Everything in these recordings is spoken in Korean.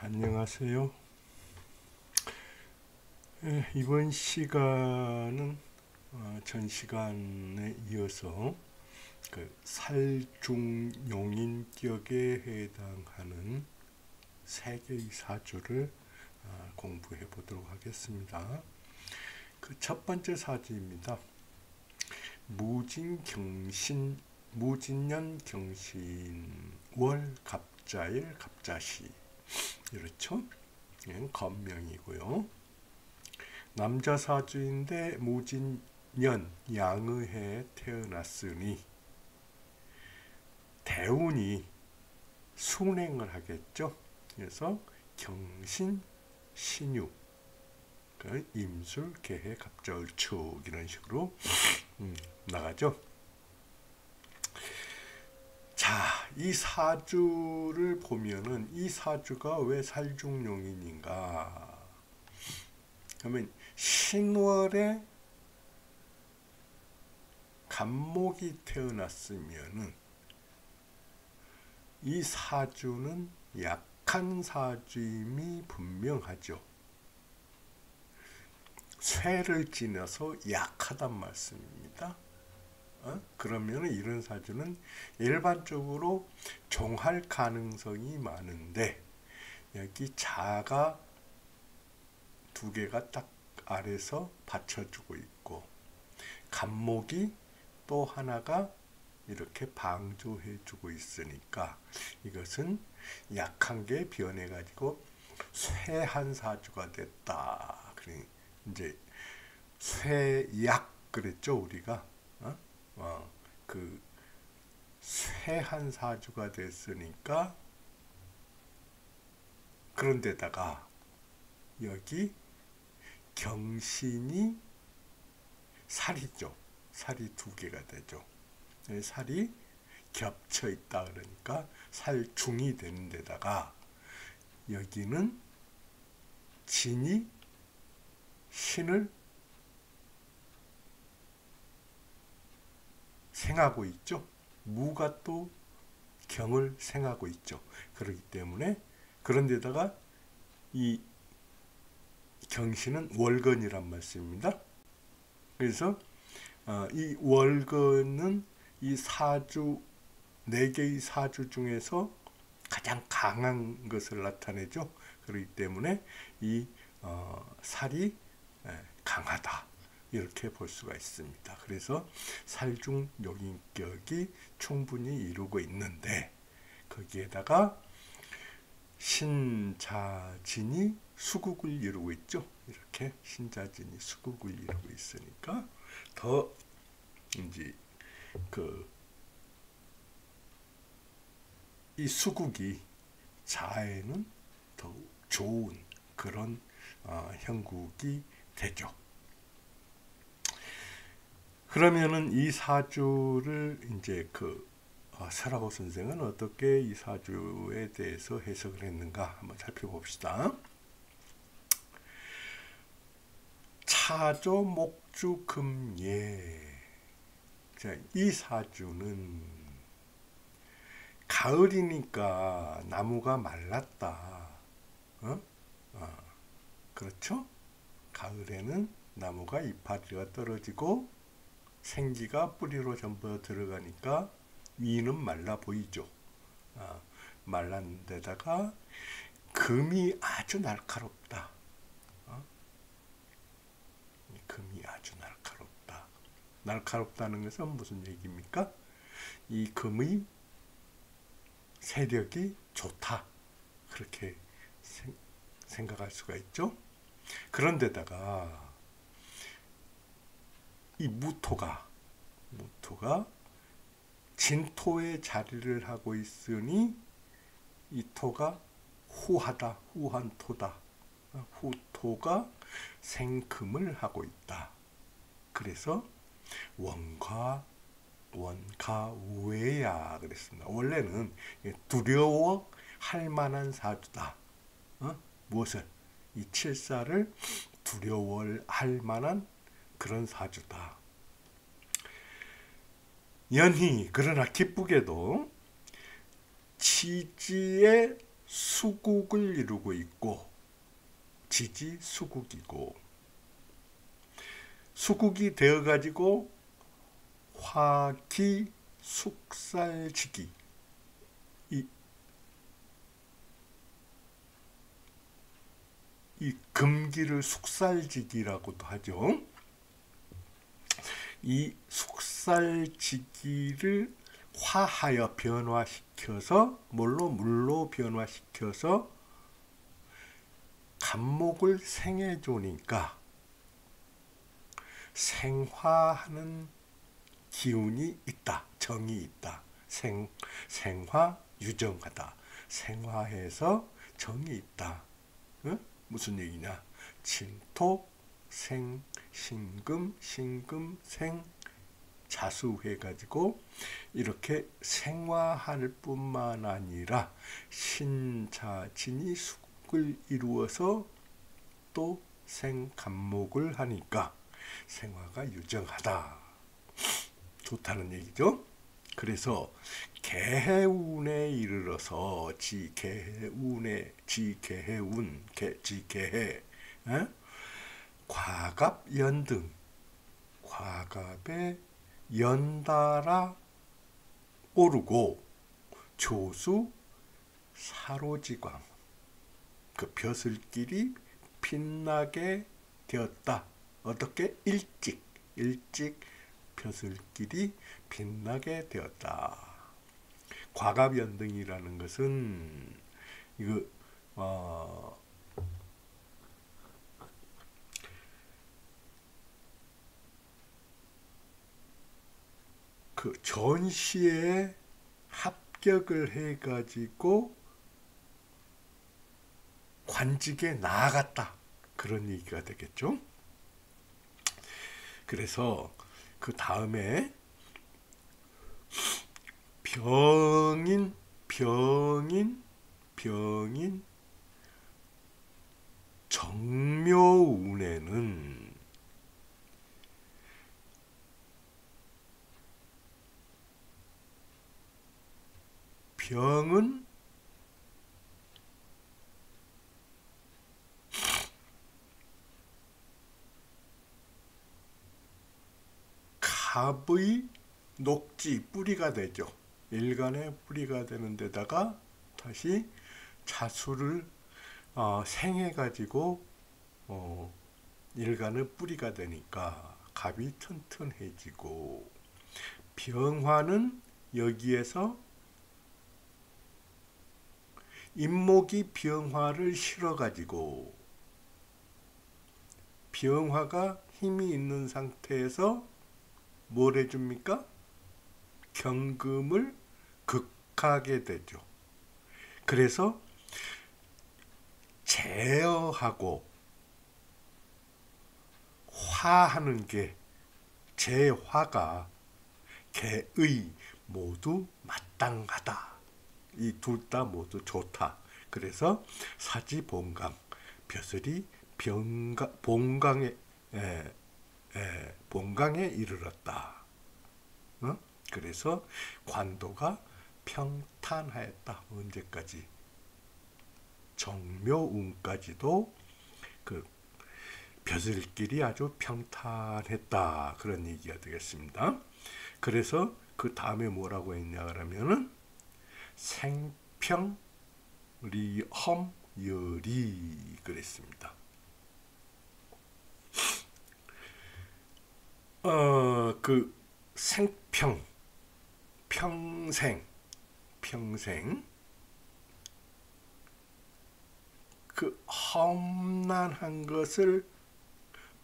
안녕하세요. 이번 시간은 전 시간에 이어서 그 살중용인격에 해당하는 세 개의 사주를 공부해 보도록 하겠습니다. 그 첫 번째 사주입니다. 무진년 경신월 갑자일 갑자시, 이렇죠? 예, 건명이고요. 남자 사주인데 무진년 양의해에 태어났으니 대운이 순행을 하겠죠. 그래서 경신, 신유, 임술, 개해, 갑자, 을축 이런 식으로 나가죠. 자, 이 사주를 보면은 이 사주가 왜 살중용인인가? 그러면 신월에 간목이 태어났으면은 이 사주는 약한 사주임이 분명하죠. 쇠를 지나서 약하단 말씀입니다. 그러면 이런 사주는 일반적으로 종할 가능성이 많은데, 여기 자가 두 개가 딱 아래서 받쳐주고 있고 간목이 또 하나가 이렇게 방조해주고 있으니까 이것은 약한 게 변해가지고 쇠한 사주가 됐다. 그러니 이제 쇠약 그랬죠, 우리가. 그 쇠한 사주가 됐으니까. 그런데다가 여기 경신이 살이죠. 살이 두 개가 되죠. 살이 겹쳐 있다 그러니까 살중이 되는 데다가 여기는 진이 신을 생하고 있죠. 무가 또 경을 생하고 있죠. 그렇기 때문에 그런데다가 이 경신은 월건이란 말씀입니다. 그래서 이 월건은 이 사주, 네 개의 사주 중에서 가장 강한 것을 나타내죠. 그렇기 때문에 이 살이 강하다, 이렇게 볼 수가 있습니다. 그래서 살중용인격이 충분히 이루고 있는데, 거기에다가 신자진이 수국을 이루고 있죠. 이렇게 신자진이 수국을 이루고 있으니까 더 이제 이 수국이 자에는 더 좋은 그런 형국이 되죠. 그러면은 이 사주를 이제 설하고 선생은 어떻게 이 사주에 대해서 해석을 했는가 한번 살펴봅시다. 차조 목주 금예. 자, 이 사주는 가을이니까 나무가 말랐다. 그렇죠? 가을에는 나무가 이파리가 떨어지고 생기가 뿌리로 전부 들어가니까 위는 말라 보이죠. 말란 데다가 금이 아주 날카롭다. 금이 아주 날카롭다. 날카롭다는 것은 무슨 얘기입니까? 이 금의 세력이 좋다, 그렇게 생각할 수가 있죠. 그런데다가 이 무토가 진토의 자리를 하고 있으니 이 토가 후하다, 후한 토다. 후토가 생금을 하고 있다. 그래서 원가우해야 그랬습니다. 원래는 두려워할 만한 사주다. 무엇을? 이 칠사를 두려워할 만한 그런 사주다. 연희, 그러나 기쁘게도 지지에 수국을 이루고 있고 지지 수국이고 수국이 되어 가지고 화기 숙살지기 이 금기를 숙살지기라고도 하죠. 이 숙살지기를 화하여 변화시켜서 물로 변화시켜서 간목을 생해 주니까 생화하는 기운이 있다. 정이 있다. 생화 유정하다. 생화해서 정이 있다. 응? 무슨 얘기냐? 진토 생 신금 신금 생 자수해 가지고 이렇게 생화할 뿐만 아니라 신자진이 숙을 이루어서 또 생간목을 하니까 생화가 유정하다. 좋다는 얘기죠. 그래서 개해운에 이르러서 지개해운 과갑연등 과갑에 연달아 오르고 조수 사로지광 그 벼슬길이 빛나게 되었다. 어떻게? 일찍 벼슬길이 빛나게 되었다. 과갑연등이라는 것은 이거 그 전시에 합격을 해가지고 관직에 나아갔다. 그런 얘기가 되겠죠. 그래서 그 다음에 병인 정묘운에는 병은 갑의 녹지 뿌리가 되죠. 일간의 뿌리가 되는 데다가 다시 자수를 생해 가지고 일간의 뿌리가 되니까 갑이 튼튼해지고 병화는 여기에서 임목이 병화를 실어 가지고 병화가 힘이 있는 상태에서 뭘 해줍니까? 경금을 극하게 되죠. 그래서 제어하고 화하는 게 제화가 개의 모두 마땅하다. 이 둘 다 모두 좋다. 그래서 사지본강 벼슬이 본강에 이르렀다. 그래서 관도가 평탄하였다. 언제까지? 정묘운까지도 그 벼슬길이 아주 평탄했다. 그런 얘기가 되겠습니다. 그래서 그 다음에 뭐라고 했냐 그러면은 생평 리험 여리 그랬습니다. 그 생평 평생 그 험난한 것을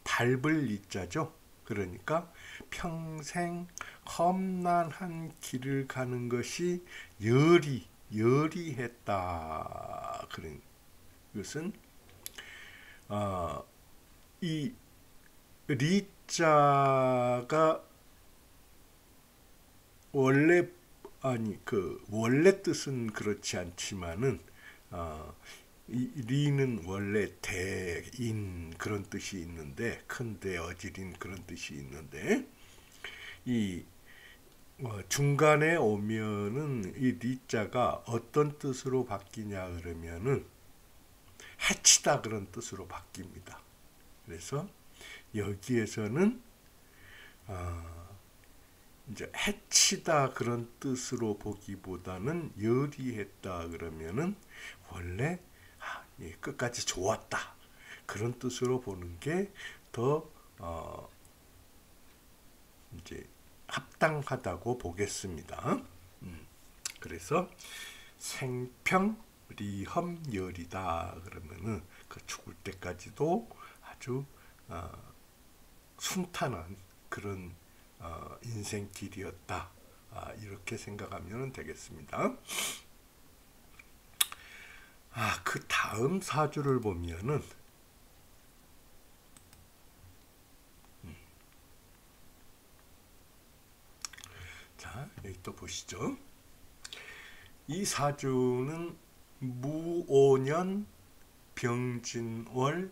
밟을 이자죠. 그러니까 평생 험난한 길을 가는 것이 여리했다. 그런 것은 이 리자가 원래 원래 뜻은 그렇지 않지만은 이 리는 원래 대인 그런 뜻이 있는데 큰데 어지린 그런 뜻이 있는데 이 중간에 오면은 이 리자가 어떤 뜻으로 바뀌냐 그러면은 해치다 그런 뜻으로 바뀝니다. 그래서 여기에서는 이제 해치다 그런 뜻으로 보기보다는 열이했다 그러면은 원래 끝까지 좋았다 그런 뜻으로 보는 게 더 이제 합당하다고 보겠습니다. 그래서 생평 리험 열이다 그러면은 그 죽을 때까지도 아주 순탄한 그런 인생길이었다. 이렇게 생각하면 되겠습니다. 그 다음 사주를 보면은 자, 여기 또 보시죠. 이 사주는 무오년 병진월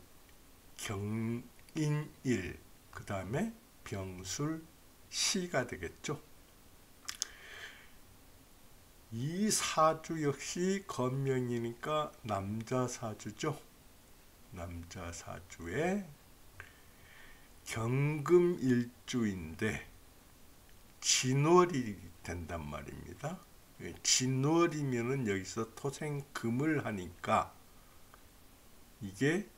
경인일 그 다음에 병술시가 되겠죠. 이 사주 역시 건명이니까 남자 사주죠. 남자 사주에 경금일주인데 진월이 된단 말입니다. 진월이면은 여기서 토생금을 하니까 이게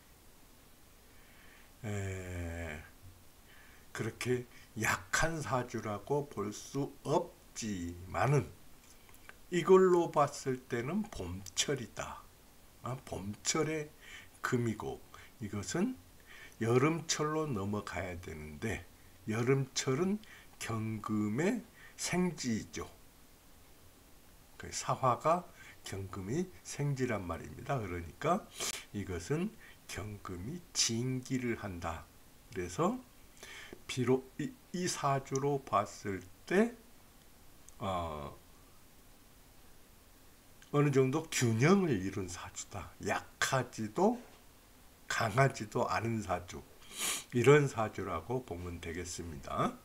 그렇게 약한 사주라고 볼 수 없지만은 이걸로 봤을 때는 봄철이다. 봄철의 금이고 이것은 여름철로 넘어가야 되는데 여름철은 경금의 생지이죠. 사화가 경금이 생지란 말입니다. 그러니까 이것은 경금이 진기를 한다. 그래서 비록 이 사주로 봤을 때 어느 정도 균형을 이룬 사주다. 약하지도 강하지도 않은 사주. 이런 사주라고 보면 되겠습니다.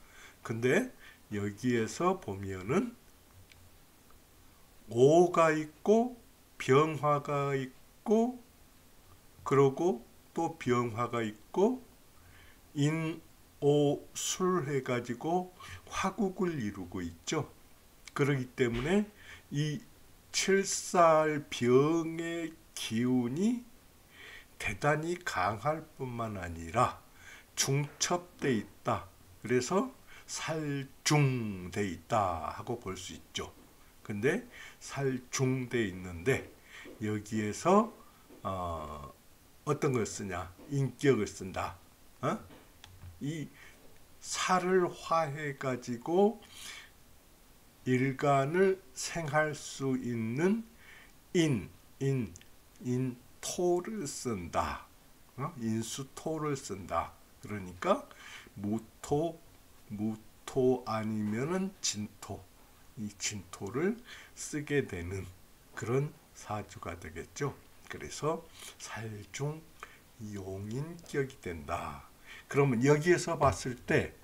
근데 여기에서 보면은 오가 있고 병화가 있고 그러고 또 병화가 있고 인오술 해가지고 화국을 이루고 있죠. 그렇기 때문에 이 칠살 병의 기운이 대단히 강할 뿐만 아니라 중첩돼 있다. 그래서 살중돼 있다 하고 볼 수 있죠. 근데 살중돼 있는데 여기에서 어떤 걸 쓰냐? 인격을 쓴다. 이 살을 화해 가지고 일간을 생할 수 있는 인토를 쓴다. 인수토를 쓴다. 그러니까 무토 아니면은 진토, 이 진토를 쓰게 되는 그런 사주가 되겠죠. 그래서 살중 용인격이 된다. 그러면 여기에서 봤을 때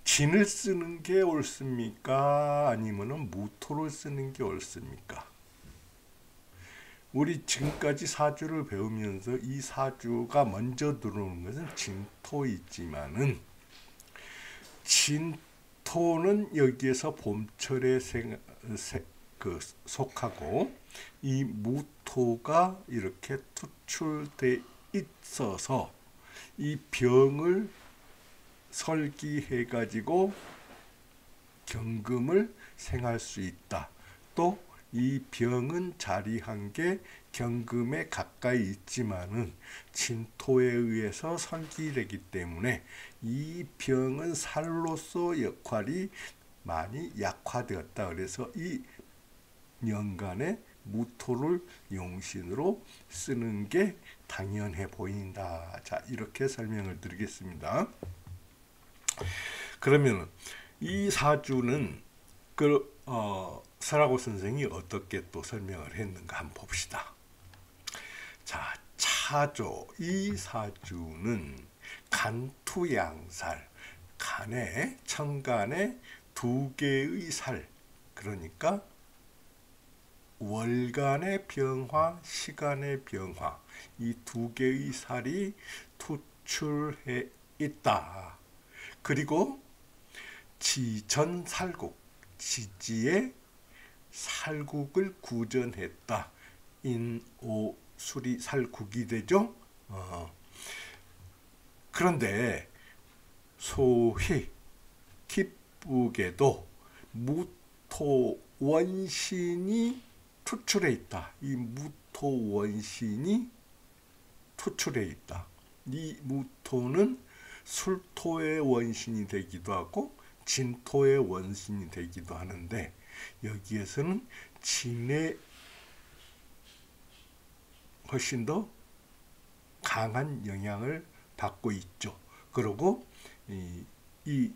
진을 쓰는 게 옳습니까? 아니면은 무토를 쓰는 게 옳습니까? 우리 지금까지 사주를 배우면서 이 사주가 먼저 들어오는 것은 진토이지만은 진토는 여기에서 봄철에 속하고 이 무토가 이렇게 투출돼 있어서 이 병을 설기해 가지고 경금을 생할 수 있다. 또 이 병은 자리한 게 경금에 가까이 있지만은 진토에 의해서 설기되기 때문에 이 병은 살로서 역할이 많이 약화되었다. 그래서 이 년간에 무토를 용신으로 쓰는 게 당연해 보인다. 자, 이렇게 설명을 드리겠습니다. 그러면 이 사주는 설하고 선생이 어떻게 또 설명을 했는가 한번 봅시다. 자, 차조. 이 사주는 간투양살, 간에 천간에 두 개의 살, 그러니까 월간의 병화, 시간의 병화, 이 두 개의 살이 투출해 있다. 그리고 지전살국, 지지의 살국을 구전했다. 인오술이 살국이 되죠. 그런데 소희 기쁘게도 무토 원신이 투출해 있다. 이 무토 원신이 투출해 있다. 이 무토는 술토의 원신이 되기도 하고 진토의 원신이 되기도 하는데, 여기에서는 진의 훨씬 더 강한 영향을 받고 있죠. 그리고 이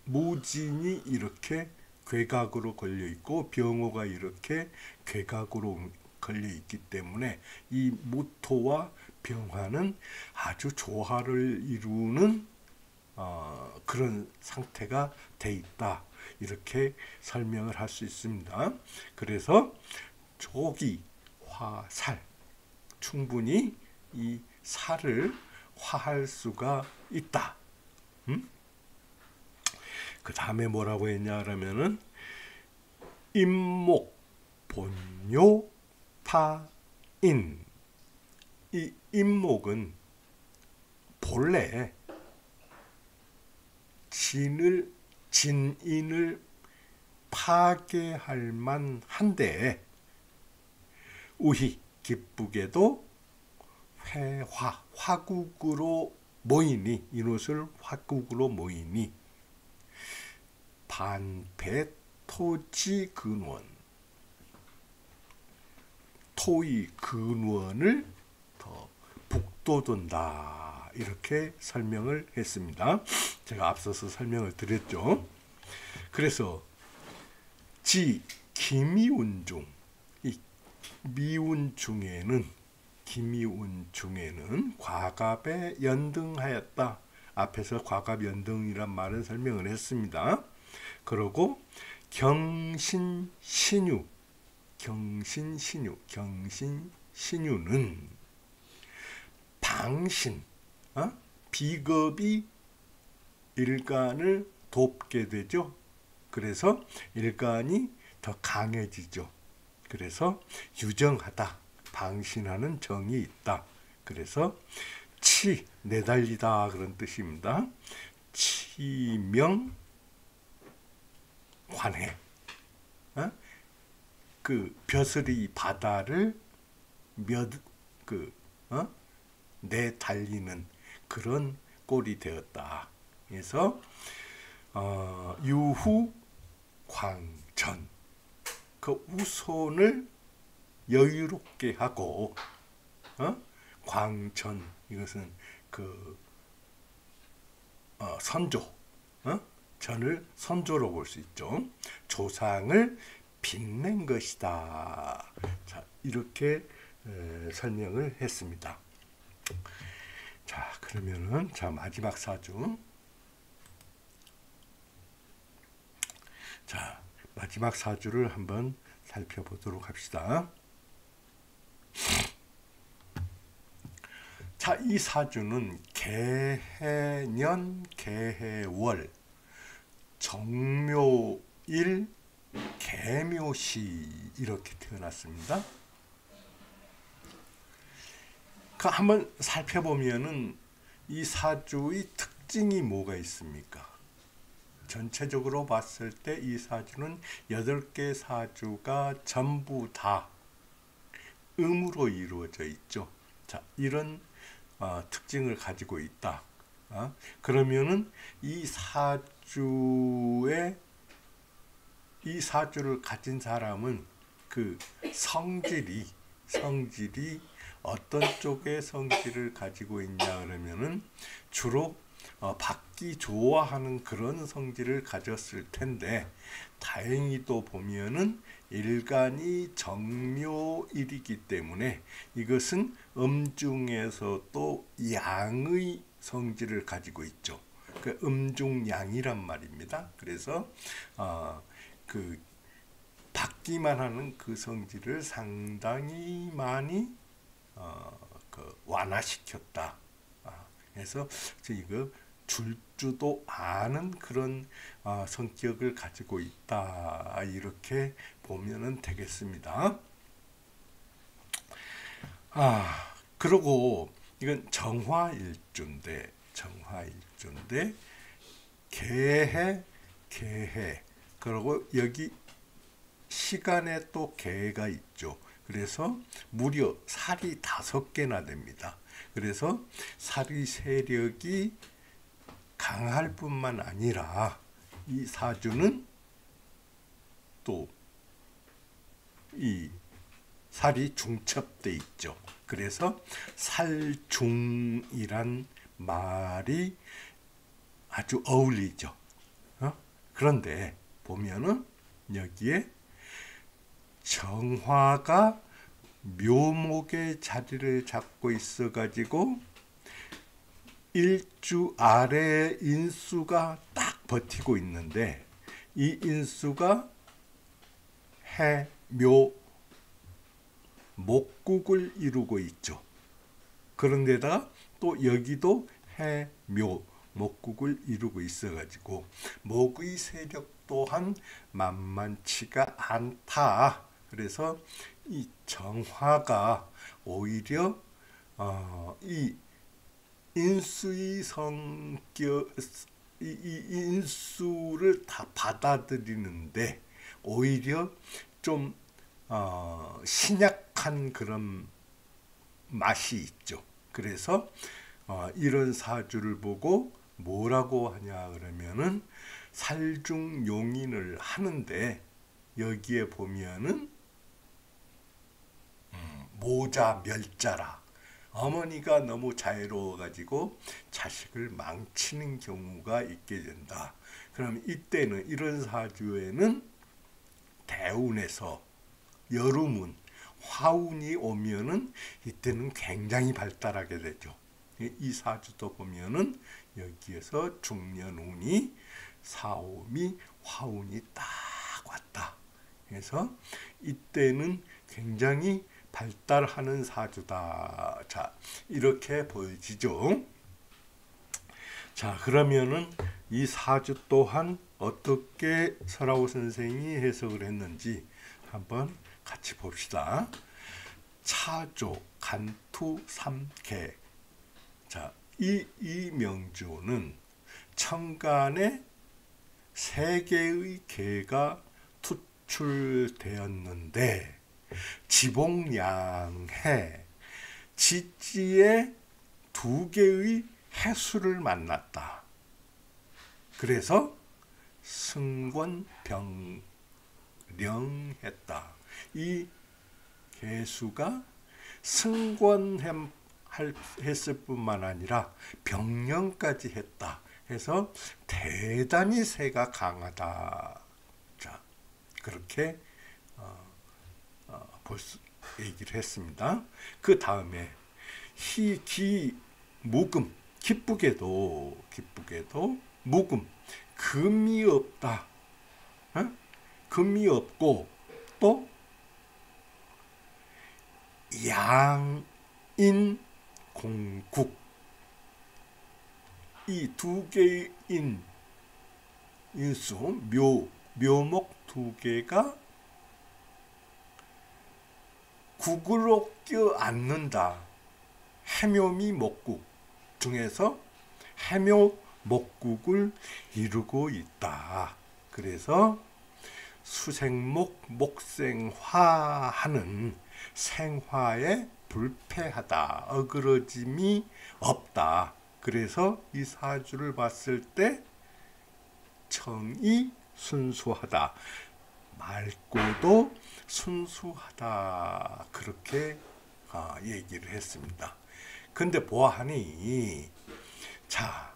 무진이 이렇게 괴각으로 걸려 있고 병호가 이렇게 괴각으로 걸려 있기 때문에 이 무토와 병화는 아주 조화를 이루는 그런 상태가 돼 있다. 이렇게 설명을 할 수 있습니다. 그래서 조기, 화, 살, 충분히 이 살을 화할 수가 있다. 그 다음에 뭐라고 했냐 그러면은 임목, 본요, 타인. 이 임목은 본래 진인을 파괴할 만한데 우희 기쁘게도 회화, 화국으로 모이니, 이것을 화국으로 모이니 반패 토지 근원, 토의 근원을 더 북돋운다. 이렇게 설명을 했습니다. 제가 앞서서 설명을 드렸죠. 그래서 기미운 중, 이 미운 중에는, 기미운 중에는 과갑에 연등하였다. 앞에서 과갑 연등이란 말을 설명을 했습니다. 그리고 경신신유, 경신신유는 방신, 비겁이 일간을 돕게 되죠. 그래서 일간이 더 강해지죠. 그래서 유정하다, 방신하는 정이 있다. 그래서 치, 내달리다 그런 뜻입니다. 치명 관해, 그 벼슬이 바다를 내달리는 그런 꼴이 되었다. 그래서 유후 광전, 그 우손을 여유롭게 하고, 광전, 이것은 그 선조, 전을 선조로 볼 수 있죠. 조상을 빛낸 것이다. 자, 이렇게 설명을 했습니다. 자, 그러면은 마지막 사주. 자, 마지막 사주를 한번 살펴보도록 합시다. 자, 이 사주는 개해년, 개해월, 정묘일, 개묘시 이렇게 태어났습니다. 한번 살펴보면은 이 사주의 특징이 뭐가 있습니까? 전체적으로 봤을 때 이 사주는 8개 사주가 전부 다 음으로 이루어져 있죠. 자, 이런 특징을 가지고 있다. 그러면은 이 사주를 가진 사람은 그 성질이 어떤 쪽의 성질을 가지고 있냐 그러면은 주로 받기 좋아하는 그런 성질을 가졌을 텐데, 다행히도 보면은 일간이 정묘일이기 때문에 이것은 음중에서도 양의 성질을 가지고 있죠. 그 음중양이란 말입니다. 그래서 그 받기만 하는 그 성질을 상당히 많이 그 완화시켰다. 그래서 이거 줄 줄도 아는 그런 성격을 가지고 있다. 이렇게 보면은 되겠습니다. 그리고 이건 정화일주인데 개해 그리고 여기 시간에 또 개가 있죠. 그래서 무려 살이 5개나 됩니다. 그래서 살이 세력이 강할 뿐만 아니라 이 사주는 또 이 살이 중첩돼 있죠. 그래서 살중이란 말이 아주 어울리죠. 그런데 보면은 여기에 정화가 묘목의 자리를 잡고 있어 가지고 일주 아래 인수가 딱 버티고 있는데 이 인수가 해, 묘, 목국을 이루고 있죠. 그런데다가 또 여기도 해, 묘, 목국을 이루고 있어 가지고 목의 세력 또한 만만치가 않다. 그래서 이 정화가 오히려 이 인수의 성격, 이 인수를 다 받아들이는데 오히려 좀 신약한 그런 맛이 있죠. 그래서 이런 사주를 보고 뭐라고 하냐 그러면은 살중용인을 하는데 여기에 보면은 모자 멸자라. 어머니가 너무 자애로워 가지고 자식을 망치는 경우가 있게 된다. 그럼 이때는 이런 사주에는 대운에서 여름운 화운이 오면은 이때는 굉장히 발달하게 되죠. 이 사주도 보면은 여기에서 중년운이 사오미 화운이 딱 왔다. 그래서 이때는 굉장히 발달하는 사주다. 자, 이렇게 보여지죠. 자, 그러면은 이 사주 또한 어떻게 설하오 선생이 해석을 했는지 한번 같이 봅시다. 차조, 간투, 삼개. 자, 이 명주는 천간에 3개의 개가 투출되었는데 지봉양해 지지에 2개의 해수를 만났다. 그래서 승권병령했다. 이 개수가 승권했을 뿐만 아니라 병령까지 했다. 해서 대단히 새가 강하다. 자, 그렇게 얘기를 했습니다. 그 다음에 희기 무금, 기쁘게도 무금, 금이 없다. 금이 없고 또 양인 공국, 이 2개의 인수 묘목 2개가 국으로 껴앉는다. 해묘미 목국 중에서 해묘 목국을 이루고 있다. 그래서 수생목 목생화하는 생화에 불패하다. 어그러짐이 없다. 그래서 이 사주를 봤을 때 청이 순수하다. 맑고도 순수하다. 그렇게 얘기를 했습니다. 근데 보아하니 자,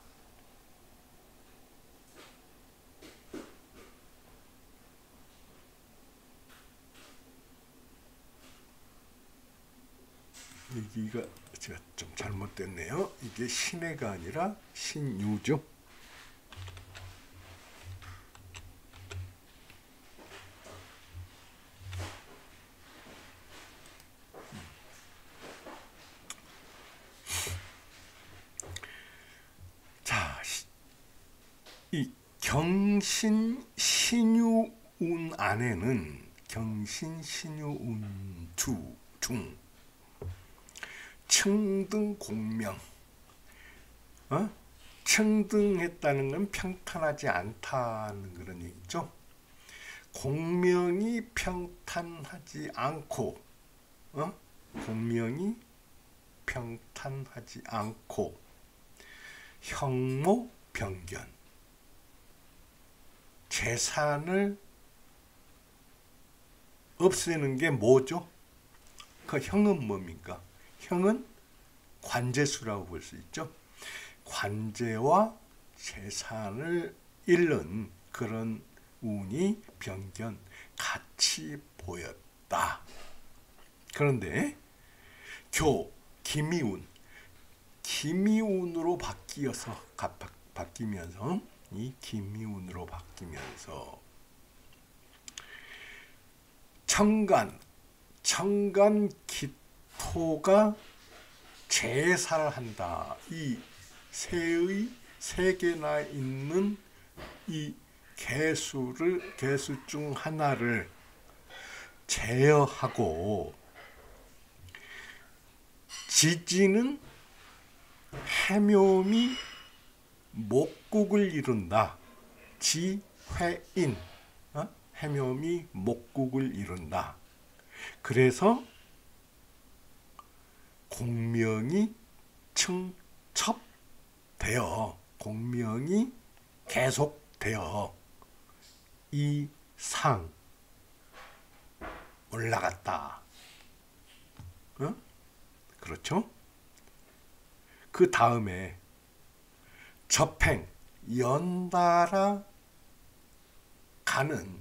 여기가 제가 좀 잘못됐네요. 이게 신해가 아니라 신유죠. 경신신유운 안에는 경신신유운 중 청등공명, 청등했다는 건 평탄하지 않다는 그런 얘기죠. 공명이 평탄하지 않고, 공명이 평탄하지 않고, 형모병견, 재산을 없애는 게 뭐죠? 그 형은 뭡니까? 형은 관재수라고 볼 수 있죠. 관재와 재산을 잃는 그런 운이 병견 같이 보였다. 그런데 기미운, 기미운으로 바뀌면서 이 기미운으로 바뀌면서 청간 기토가 제사를 한다. 이 세 개나 있는 이 개수 중 하나를 제어하고, 지지는 해묘미 목국을 이룬다. 지회인, 해묘미 목국을 이룬다. 그래서 공명이 충첩되어, 공명이 계속되어 이 상 올라갔다. 그렇죠? 그 다음에 접행, 연달아 가는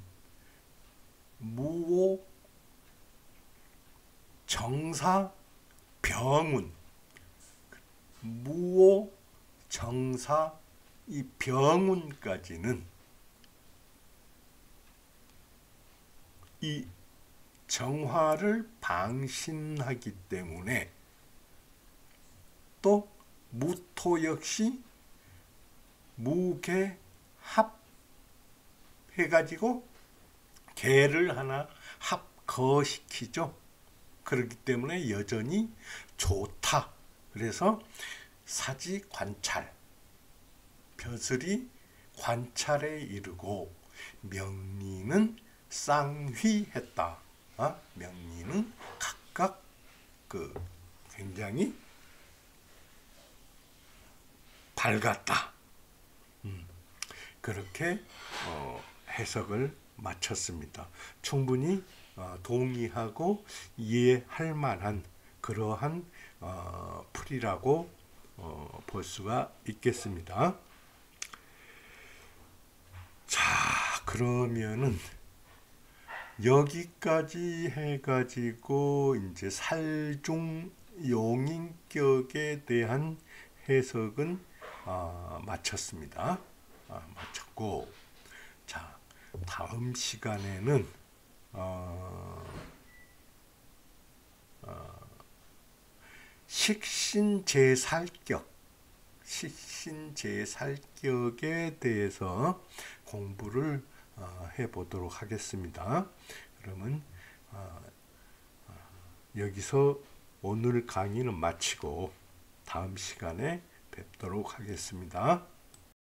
무오 정사 병운, 무오 정사 이 병운까지는 이 정화를 방신하기 때문에, 또 무토 역시 무개 합해가지고 개를 하나 합거시키죠. 그렇기 때문에 여전히 좋다. 그래서 사지 관찰, 벼슬이 관찰에 이르고 명리는 쌍휘했다. 명리는 각각 굉장히 밝았다. 그렇게 해석을 마쳤습니다. 충분히 동의하고 이해할 만한 그러한 풀이라고 볼 수가 있겠습니다. 자, 그러면은 여기까지 해가지고 이제 살중 용인격에 대한 해석은 마쳤습니다. 마쳤고, 자, 다음 시간에는 식신제살격에 대해서 공부를 해보도록 하겠습니다. 그러면 여기서 오늘 강의는 마치고 다음 시간에 뵙도록 하겠습니다.